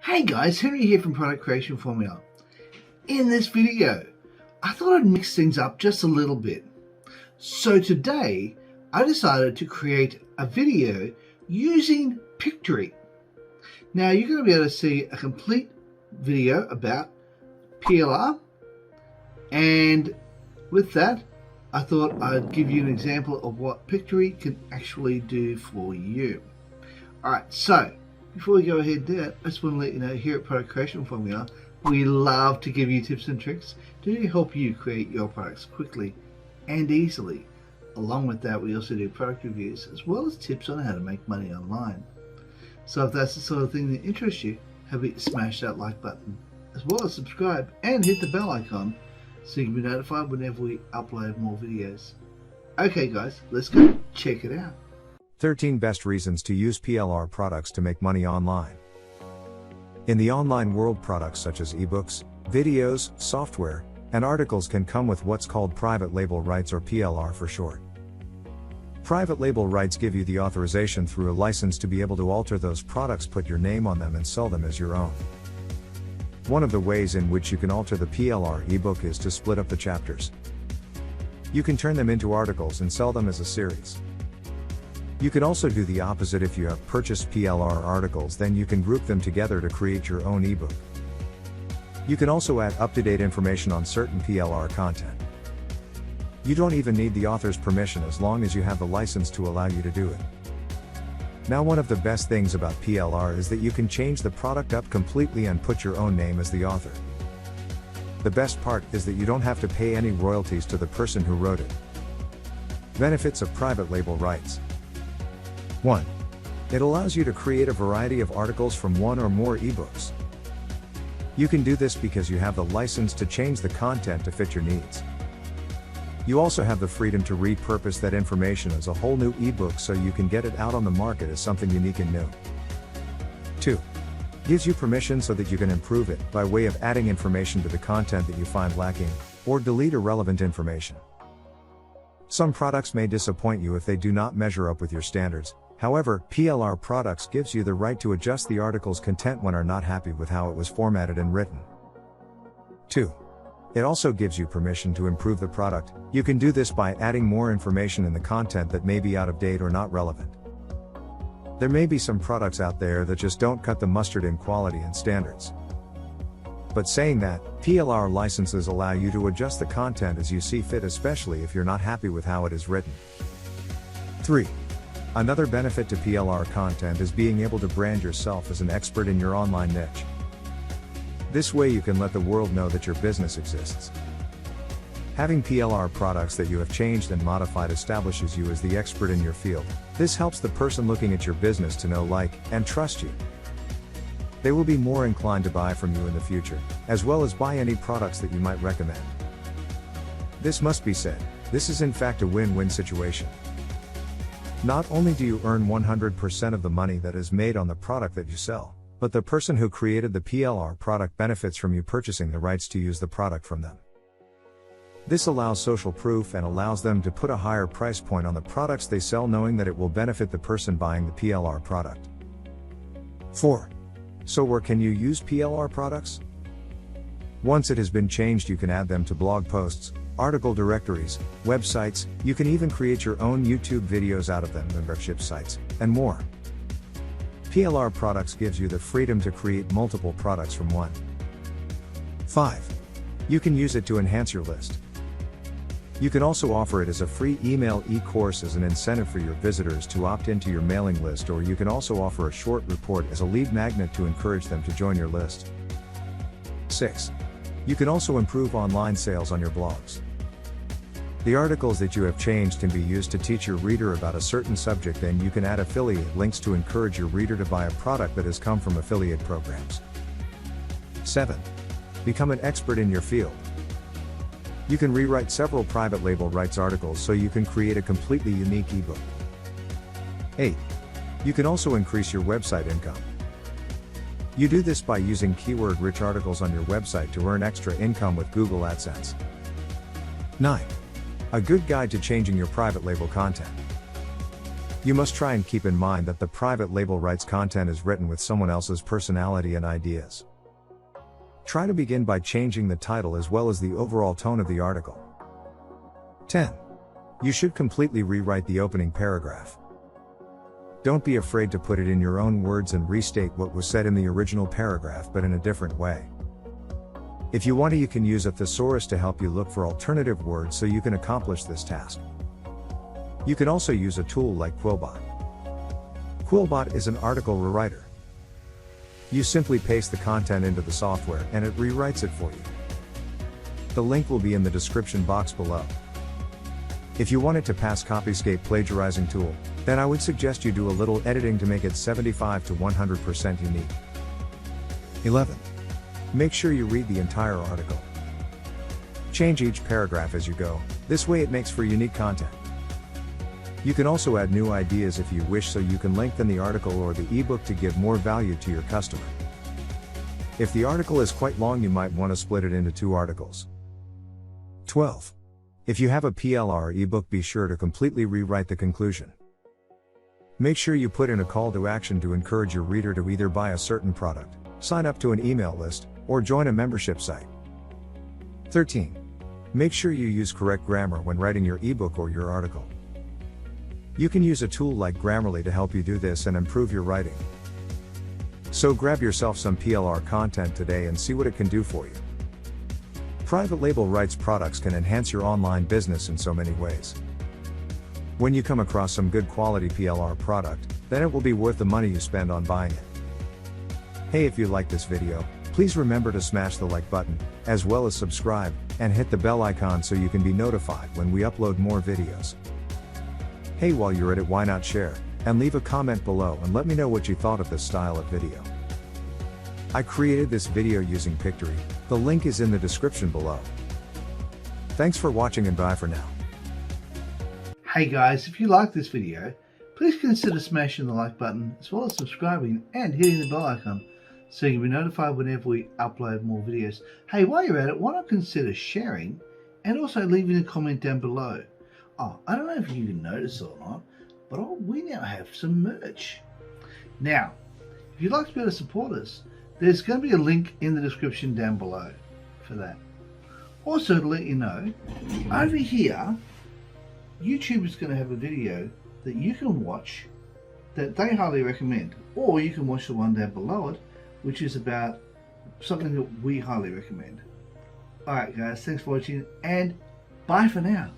Hey guys, Henry here from Product Creation Formula. In this video, I thought I'd mix things up just a little bit. So today, I decided to create a video using Pictory. Now you're going to be able to see a complete video about PLR, and with that, I thought I'd give you an example of what Pictory can actually do for you. Alright, so before we go ahead and do that, I just want to let you know here at Product Creation Formula, we love to give you tips and tricks to help you create your products quickly and easily. Along with that, we also do product reviews as well as tips on how to make money online. So if that's the sort of thing that interests you, have you smash that like button as well as subscribe and hit the bell icon so you can be notified whenever we upload more videos. Okay guys, let's go check it out. 13 Best Reasons to Use PLR Products to Make Money Online. In the online world, products such as ebooks, videos, software, and articles can come with what's called private label rights, or PLR for short. Private label rights give you the authorization through a license to be able to alter those products, put your name on them, and sell them as your own. One of the ways in which you can alter the PLR ebook is to split up the chapters. You can turn them into articles and sell them as a series. You can also do the opposite. If you have purchased PLR articles, then you can group them together to create your own ebook. You can also add up-to-date information on certain PLR content. You don't even need the author's permission as long as you have the license to allow you to do it. Now, one of the best things about PLR is that you can change the product up completely and put your own name as the author. The best part is that you don't have to pay any royalties to the person who wrote it. Benefits of private label rights. 1. It allows you to create a variety of articles from one or more ebooks. You can do this because you have the license to change the content to fit your needs. You also have the freedom to repurpose that information as a whole new ebook, so you can get it out on the market as something unique and new. 2. Gives you permission so that you can improve it by way of adding information to the content that you find lacking, or delete irrelevant information. Some products may disappoint you if they do not measure up with your standards. However, PLR Products gives you the right to adjust the article's content when are not happy with how it was formatted and written. 2. It also gives you permission to improve the product. You can do this by adding more information in the content that may be out of date or not relevant. There may be some products out there that just don't cut the mustard in quality and standards. But saying that, PLR licenses allow you to adjust the content as you see fit, especially if you're not happy with how it is written. 3. Another benefit to PLR content is being able to brand yourself as an expert in your online niche. This way you can let the world know that your business exists. Having PLR products that you have changed and modified establishes you as the expert in your field. This helps the person looking at your business to know, like, and trust you. They will be more inclined to buy from you in the future, as well as buy any products that you might recommend. This must be said, this is in fact a win-win situation. Not only do you earn 100% of the money that is made on the product that you sell, but the person who created the PLR product benefits from you purchasing the rights to use the product from them. This allows social proof and allows them to put a higher price point on the products they sell, knowing that it will benefit the person buying the PLR product. 4. So where can you use PLR products? Once it has been changed, you can add them to blog posts, article directories, websites. You can even create your own YouTube videos out of them, membership sites, and more. PLR Products gives you the freedom to create multiple products from one. 5. You can use it to enhance your list. You can also offer it as a free email e-course as an incentive for your visitors to opt into your mailing list, or you can also offer a short report as a lead magnet to encourage them to join your list. 6. You can also improve online sales on your blogs. The articles that you have changed can be used to teach your reader about a certain subject, and you can add affiliate links to encourage your reader to buy a product that has come from affiliate programs. 7. Become an expert in your field. You can rewrite several private label rights articles so you can create a completely unique ebook. 8. You can also increase your website income. You do this by using keyword-rich articles on your website to earn extra income with Google AdSense. 9. A good guide to changing your private label content. You must try and keep in mind that the private label rights content is written with someone else's personality and ideas. Try to begin by changing the title as well as the overall tone of the article. 10. You should completely rewrite the opening paragraph. Don't be afraid to put it in your own words and restate what was said in the original paragraph but in a different way. If you want to, you can use a thesaurus to help you look for alternative words so you can accomplish this task. You can also use a tool like QuillBot. QuillBot is an article rewriter. You simply paste the content into the software and it rewrites it for you. The link will be in the description box below. If you wanted to pass Copyscape plagiarizing tool, then I would suggest you do a little editing to make it 75 to 100% unique. 11. Make sure you read the entire article. Change each paragraph as you go, this way it makes for unique content. You can also add new ideas if you wish, so you can lengthen the article or the ebook to give more value to your customer. If the article is quite long, you might want to split it into 2 articles. 12. If you have a PLR ebook, be sure to completely rewrite the conclusion. Make sure you put in a call to action to encourage your reader to either buy a certain product, sign up to an email list, or join a membership site. 13. Make sure you use correct grammar when writing your ebook or your article. You can use a tool like Grammarly to help you do this and improve your writing. So grab yourself some PLR content today and see what it can do for you. Private label rights products can enhance your online business in so many ways. When you come across some good quality PLR product, then it will be worth the money you spend on buying it. Hey, if you like this video, please remember to smash the like button, as well as subscribe, and hit the bell icon so you can be notified when we upload more videos. Hey, while you're at it, why not share, and leave a comment below and let me know what you thought of this style of video. I created this video using Pictory, the link is in the description below. Thanks for watching and bye for now. Hey guys, if you like this video, please consider smashing the like button as well as subscribing and hitting the bell icon so you can be notified whenever we upload more videos. Hey, while you're at it, why not consider sharing and also leaving a comment down below. Oh, I don't know if you can notice or not, but we now have some merch. Now, if you'd like to be able to support us, there's going to be a link in the description down below for that. Also, to let you know, over here, YouTube is going to have a video that you can watch that they highly recommend, or you can watch the one down below it, which is about something that we highly recommend. Alright guys, thanks for watching and bye for now.